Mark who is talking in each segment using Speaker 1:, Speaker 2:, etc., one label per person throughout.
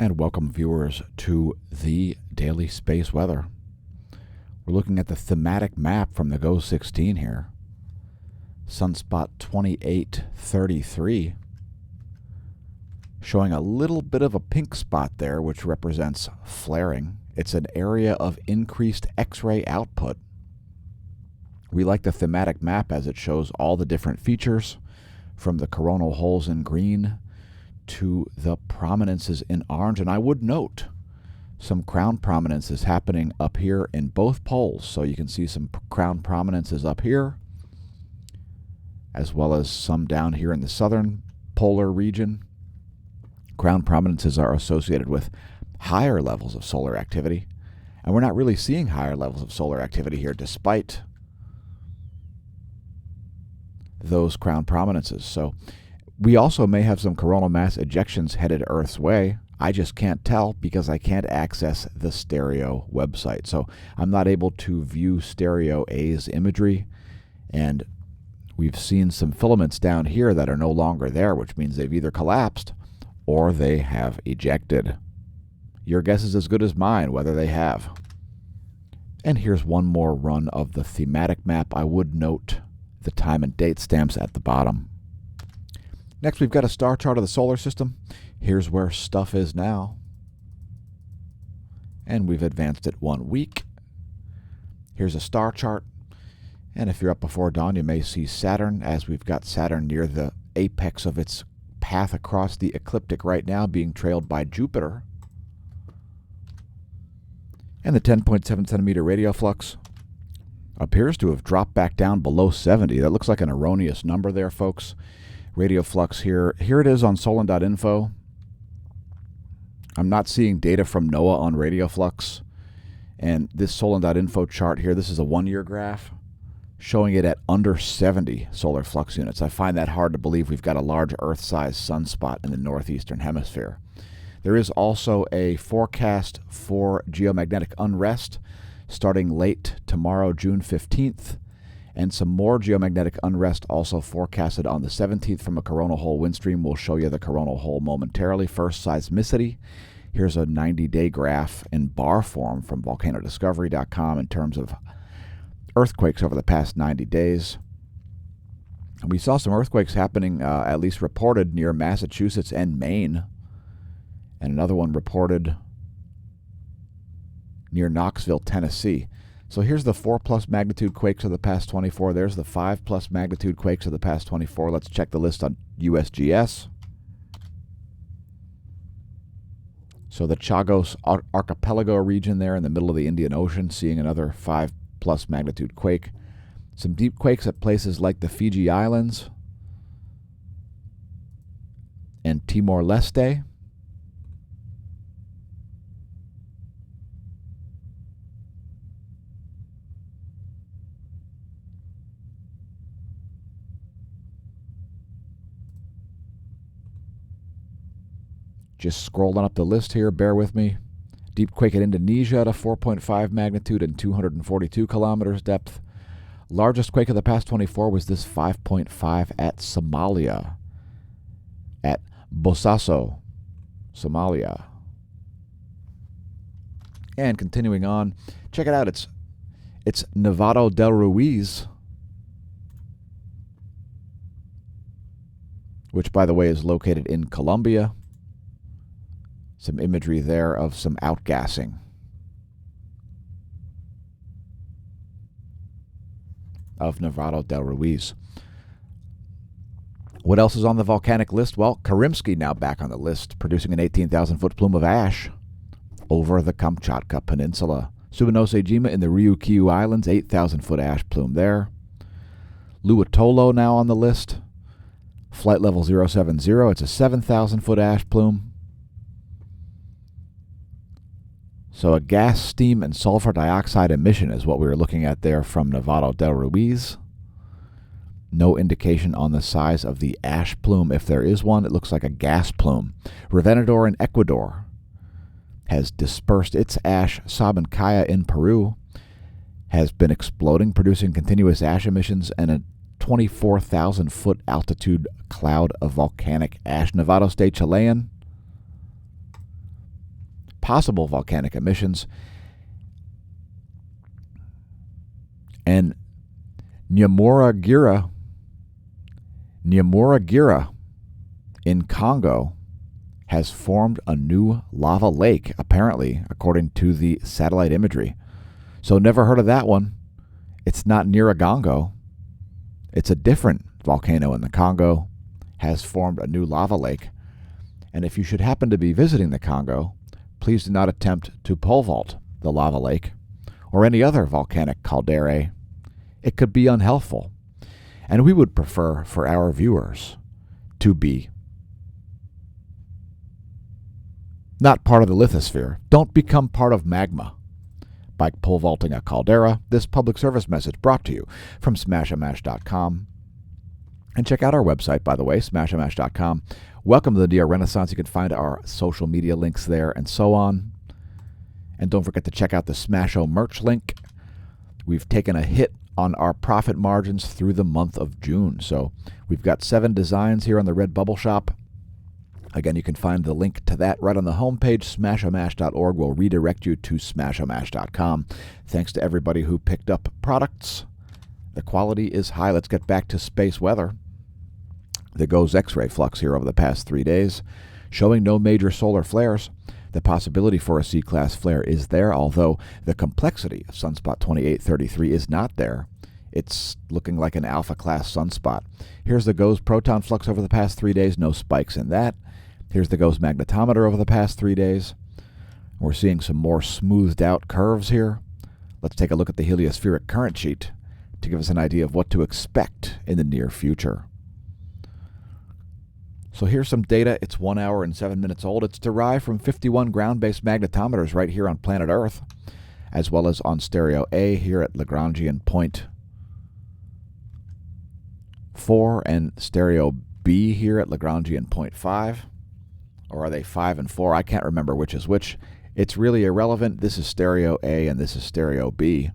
Speaker 1: And welcome viewers to the daily space weather. We're looking at the thematic map from the GO-16 here. Sunspot 2833 showing a little bit of a pink spot there, which represents flaring. It's an area of increased X-ray output. We like the thematic map as it shows all the different features, from the coronal holes in green to the prominences in orange. And I would note some crown prominences happening up here in both poles. So you can see some crown prominences up here, as well as some down here in the southern polar region. Crown prominences are associated with higher levels of solar activity. And we're not really seeing higher levels of solar activity here despite those crown prominences. So we also may have some coronal mass ejections headed Earth's way. I just can't tell because I can't access the stereo website. So I'm not able to view stereo A's imagery. And we've seen some filaments down here that are no longer there, which means they've either collapsed or they have ejected. Your guess is as good as mine whether they have. And here's one more run of the thematic map. I would note the time and date stamps at the bottom. Next, we've got a star chart of the solar system. Here's where stuff is now. And we've advanced it 1 week. Here's a star chart. And if you're up before dawn, you may see Saturn, as we've got Saturn near the apex of its path across the ecliptic right now, being trailed by Jupiter. And the 10.7 centimeter radial flux appears to have dropped back down below 70. That looks like an erroneous number there, folks. Radio flux here. Here it is on Solon.info. I'm not seeing data from NOAA on radio flux. And this Solon.info chart here, this is a 1-year graph showing it at under 70 solar flux units. I find that hard to believe. We've got a large Earth-sized sunspot in the northeastern hemisphere. There is also a forecast for geomagnetic unrest starting late tomorrow, June 15th. And some more geomagnetic unrest also forecasted on the 17th from a coronal hole wind stream. We'll show you the coronal hole momentarily. First, seismicity. Here's a 90-day graph in bar form from volcanodiscovery.com in terms of earthquakes over the past 90 days. And we saw some earthquakes happening, at least reported, near Massachusetts and Maine. And another one reported near Knoxville, Tennessee. So here's the 4+ magnitude quakes of the past 24. There's the 5+ magnitude quakes of the past 24. Let's check the list on USGS. So the Chagos Archipelago region there in the middle of the Indian Ocean, seeing another 5+ magnitude quake. Some deep quakes at places like the Fiji Islands and Timor-Leste. Just scrolling up the list here, bear with me. Deep quake in Indonesia at a 4.5 magnitude and 242 kilometers depth. Largest quake of the past 24 was this 5.5 at Somalia, at Bosaso, Somalia. And continuing on, check it out. It's Nevado del Ruiz, which, by the way, is located in Colombia. Some imagery there of some outgassing. Of Nevado del Ruiz. What else is on the volcanic list? Well, Karimsky now back on the list, producing an 18,000-foot plume of ash over the Kamchatka Peninsula. Subanosejima in the Ryukyu Islands, 8,000-foot ash plume there. Luatolo now on the list. Flight level 070, it's a 7,000-foot ash plume. So a gas, steam, and sulfur dioxide emission is what we were looking at there from Nevado del Ruiz. No indication on the size of the ash plume. If there is one, it looks like a gas plume. Revenador in Ecuador has dispersed its ash. Sabancaya in Peru has been exploding, producing continuous ash emissions and a 24,000-foot altitude cloud of volcanic ash. Nevado State Chilean possible volcanic emissions. And Nyamuragira in Congo has formed a new lava lake, apparently, according to the satellite imagery. So never heard of that one. It's not Nyiragongo. It's a different volcano in the Congo, has formed a new lava lake. And if you should happen to be visiting the Congo, please do not attempt to pole vault the lava lake or any other volcanic caldera. It could be unhealthful. And we would prefer for our viewers to be not part of the lithosphere. Don't become part of magma by pole vaulting a caldera. This public service message brought to you from smAsho.com. And check out our website, by the way, smAsho.com. Welcome to the DR Renaissance. You can find our social media links there and so on. And don't forget to check out the smAsho merch link. We've taken a hit on our profit margins through the month of June. So we've got 7 designs here on the Redbubble shop. Again, you can find the link to that right on the homepage. smAshomash.org will redirect you to smAshomash.com. Thanks to everybody who picked up products. The quality is high. Let's get back to space weather. The GOES X-ray flux here over the past 3 days, showing no major solar flares. The possibility for a C-class flare is there, although the complexity of sunspot 2833 is not there. It's looking like an alpha-class sunspot. Here's the GOES proton flux over the past 3 days. No spikes in that. Here's the GOES magnetometer over the past 3 days. We're seeing some more smoothed out curves here. Let's take a look at the heliospheric current sheet to give us an idea of what to expect in the near future. So here's some data. It's 1 hour and 7 minutes old. It's derived from 51 ground-based magnetometers right here on planet Earth, as well as on stereo A here at Lagrangian point 4 and stereo B here at Lagrangian point 5. Or are they 5 and 4? I can't remember which is which. It's really irrelevant. This is stereo A and this is stereo B.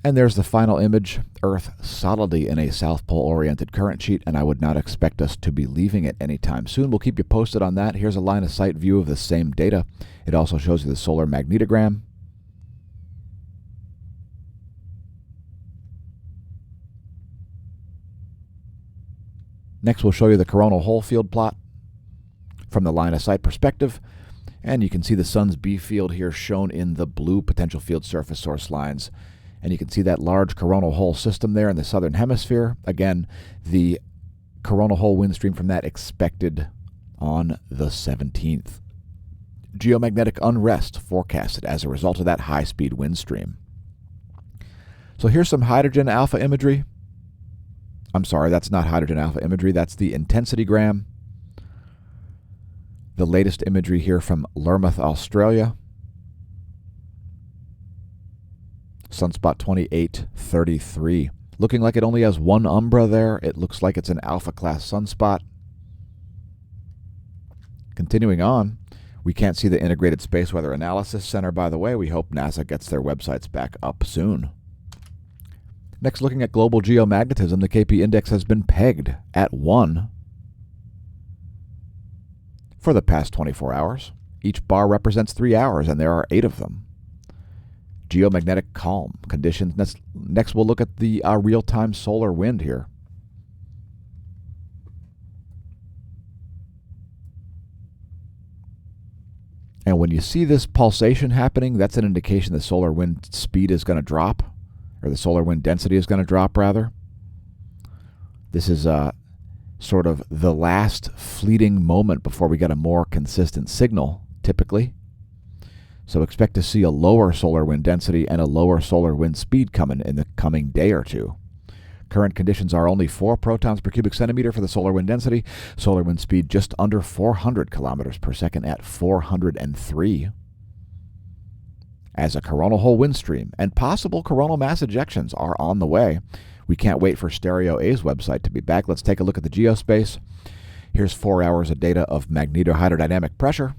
Speaker 1: And there's the final image, Earth solidly in a South Pole-oriented current sheet, and I would not expect us to be leaving it anytime soon. We'll keep you posted on that. Here's a line-of-sight view of the same data. It also shows you the solar magnetogram. Next, we'll show you the coronal hole field plot from the line-of-sight perspective. And you can see the sun's B field here shown in the blue potential field surface source lines. And you can see that large coronal hole system there in the southern hemisphere. Again, the coronal hole wind stream from that expected on the 17th. Geomagnetic unrest forecasted as a result of that high-speed wind stream. So here's some hydrogen alpha imagery. I'm sorry, that's not hydrogen alpha imagery. That's the intensity gram. The latest imagery here from Lermouth, Australia. Sunspot 2833. Looking like it only has one umbra there. It looks like it's an alpha-class sunspot. Continuing on, we can't see the Integrated Space Weather Analysis Center, by the way. We hope NASA gets their websites back up soon. Next, looking at global geomagnetism, the KP index has been pegged at 1 for the past 24 hours. Each bar represents 3 hours, and there are 8 of them. Geomagnetic calm conditions. Next we'll look at the real-time solar wind here. And when you see this pulsation happening, that's an indication the solar wind speed is going to drop, or the solar wind density is going to drop, rather. This is sort of the last fleeting moment before we get a more consistent signal, typically. So expect to see a lower solar wind density and a lower solar wind speed coming in the coming day or two. Current conditions are only 4 protons per cubic centimeter for the solar wind density. Solar wind speed just under 400 kilometers per second at 403. As a coronal hole wind stream and possible coronal mass ejections are on the way. We can't wait for Stereo A's website to be back. Let's take a look at the geospace. Here's 4 hours of data of magnetohydrodynamic pressure.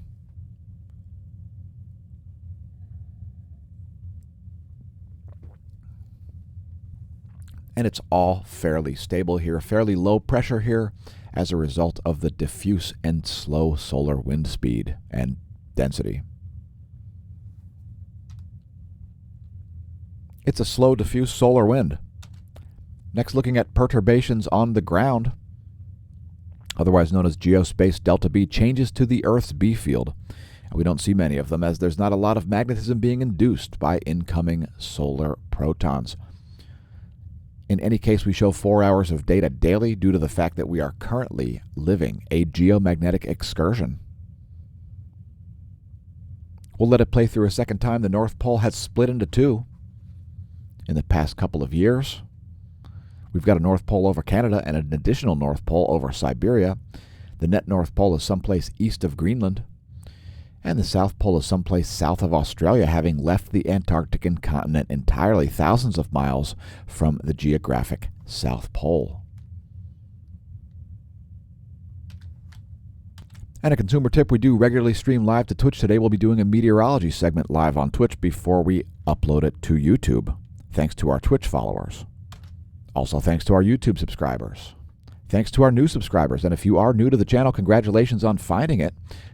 Speaker 1: And it's all fairly stable here, fairly low pressure here as a result of the diffuse and slow solar wind speed and density. It's a slow, diffuse solar wind. Next, looking at perturbations on the ground, otherwise known as geospace delta B, changes to the Earth's B field. And we don't see many of them as there's not a lot of magnetism being induced by incoming solar protons. In any case, we show 4 hours of data daily due to the fact that we are currently living a geomagnetic excursion. We'll let it play through a second time. The North Pole has split into two in the past couple of years. We've got a North Pole over Canada and an additional North Pole over Siberia. The net North Pole is someplace east of Greenland. And the South Pole is someplace south of Australia, having left the Antarctic continent entirely, thousands of miles from the geographic South Pole. And a consumer tip, we do regularly stream live to Twitch. Today we'll be doing a meteorology segment live on Twitch before we upload it to YouTube. Thanks to our Twitch followers. Also thanks to our YouTube subscribers. Thanks to our new subscribers. And if you are new to the channel, congratulations on finding it.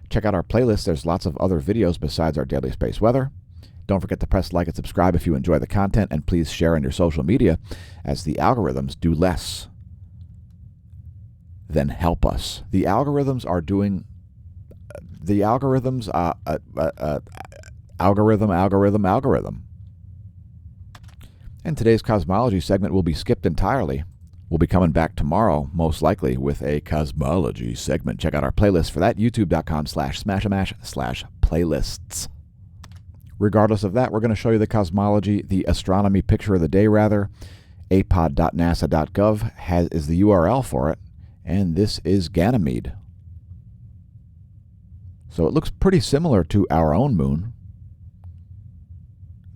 Speaker 1: Check out our playlist. There's lots of other videos besides our daily space weather. Don't forget to press like and subscribe if you enjoy the content, and please share on your social media, as the algorithms do less than help us. The algorithms are doing algorithm. And today's cosmology segment will be skipped entirely. We'll be coming back tomorrow, most likely, with a cosmology segment. Check out our playlist for that, youtube.com/smashamash/playlists. Regardless of that, we're going to show you the cosmology, the astronomy picture of the day, rather. apod.nasa.gov is the URL for it, and this is Ganymede. So it looks pretty similar to our own moon.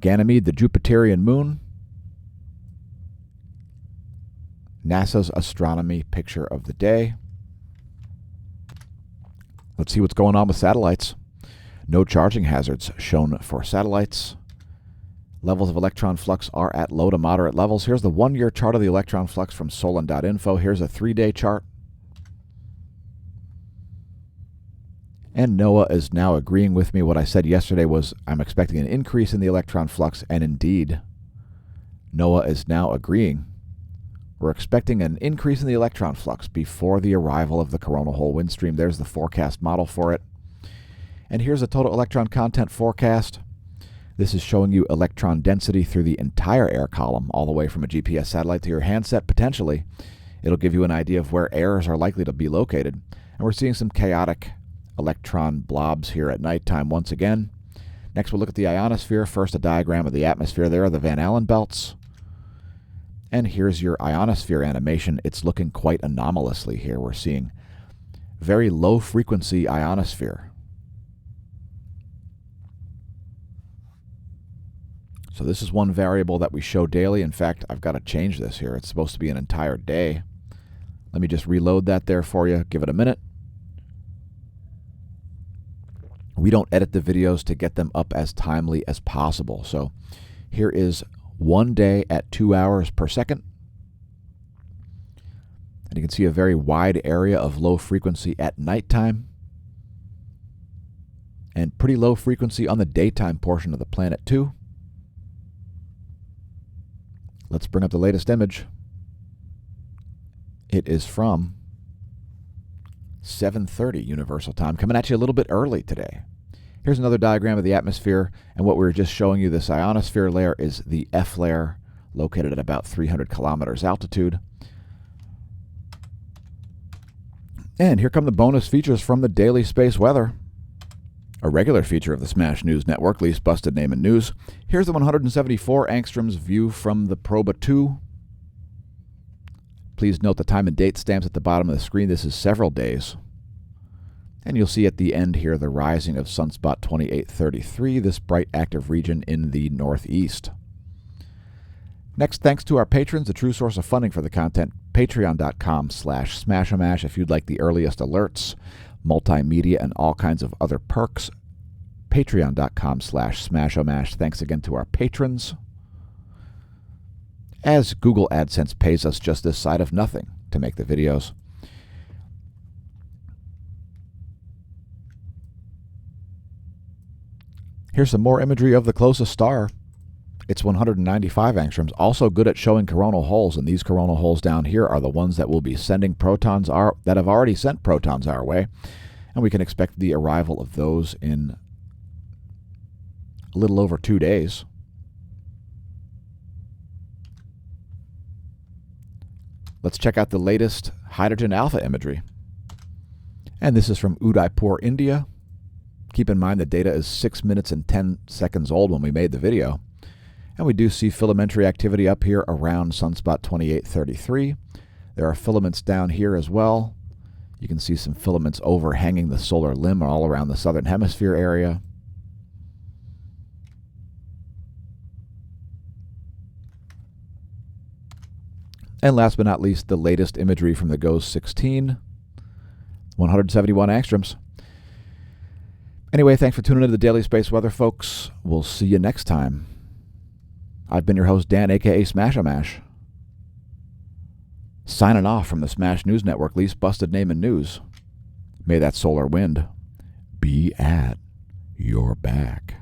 Speaker 1: Ganymede, the Jupiterian moon. NASA's astronomy picture of the day. Let's see what's going on with satellites. No charging hazards shown for satellites. Levels of electron flux are at low to moderate levels. Here's the 1-year chart of the electron flux from Solon.info. Here's a 3-day chart. And NOAA is now agreeing with me. What I said yesterday was I'm expecting an increase in the electron flux, and indeed, NOAA is now agreeing. We're expecting an increase in the electron flux before the arrival of the coronal hole wind stream. There's the forecast model for it. And here's a total electron content forecast. This is showing you electron density through the entire air column, all the way from a GPS satellite to your handset, potentially. It'll give you an idea of where errors are likely to be located. And we're seeing some chaotic electron blobs here at nighttime once again. Next, we'll look at the ionosphere. First, a diagram of the atmosphere. There are the Van Allen belts. And here's your ionosphere animation. It's looking quite anomalously here. We're seeing very low frequency ionosphere. So this is one variable that we show daily. In fact, I've got to change this here. It's supposed to be an entire day. Let me just reload that there for you. Give it a minute. We don't edit the videos to get them up as timely as possible. So here is 1 day at 2 hours per second. And you can see a very wide area of low frequency at nighttime. And pretty low frequency on the daytime portion of the planet too. Let's bring up the latest image. It is from 7:30 Universal Time, coming at you a little bit early today. Here's another diagram of the atmosphere, and what we were just showing you, this ionosphere layer, is the F layer, located at about 300 kilometers altitude. And here come the bonus features from the daily space weather. A regular feature of the Smash News Network, least busted name in news. Here's the 174 angstroms view from the Proba 2. Please note the time and date stamps at the bottom of the screen. This is several days. And you'll see at the end here the rising of sunspot 2833, this bright active region in the northeast. Next, thanks to our patrons, the true source of funding for the content, patreon.com/smashamash if you'd like the earliest alerts, multimedia, and all kinds of other perks. Patreon.com/smashamash. Thanks again to our patrons. as Google AdSense pays us just this side of nothing to make the videos. Here's some more imagery of the closest star. It's 195 angstroms, also good at showing coronal holes, and these coronal holes down here are the ones that will be sending protons, that have already sent protons our way, and we can expect the arrival of those in a little over 2 days. Let's check out the latest hydrogen alpha imagery. And this is from Udaipur, India. Keep in mind the data is 6 minutes and 10 seconds old when we made the video. And we do see filamentary activity up here around sunspot 2833. There are filaments down here as well. You can see some filaments overhanging the solar limb all around the southern hemisphere area. And last but not least, the latest imagery from the GOES 16, 171 angstroms. Anyway, thanks for tuning into the Daily Space Weather, folks. We'll see you next time. I've been your host, Dan, a.k.a. smAsho, signing off from the Smash News Network, least busted name in news. May that solar wind be at your back.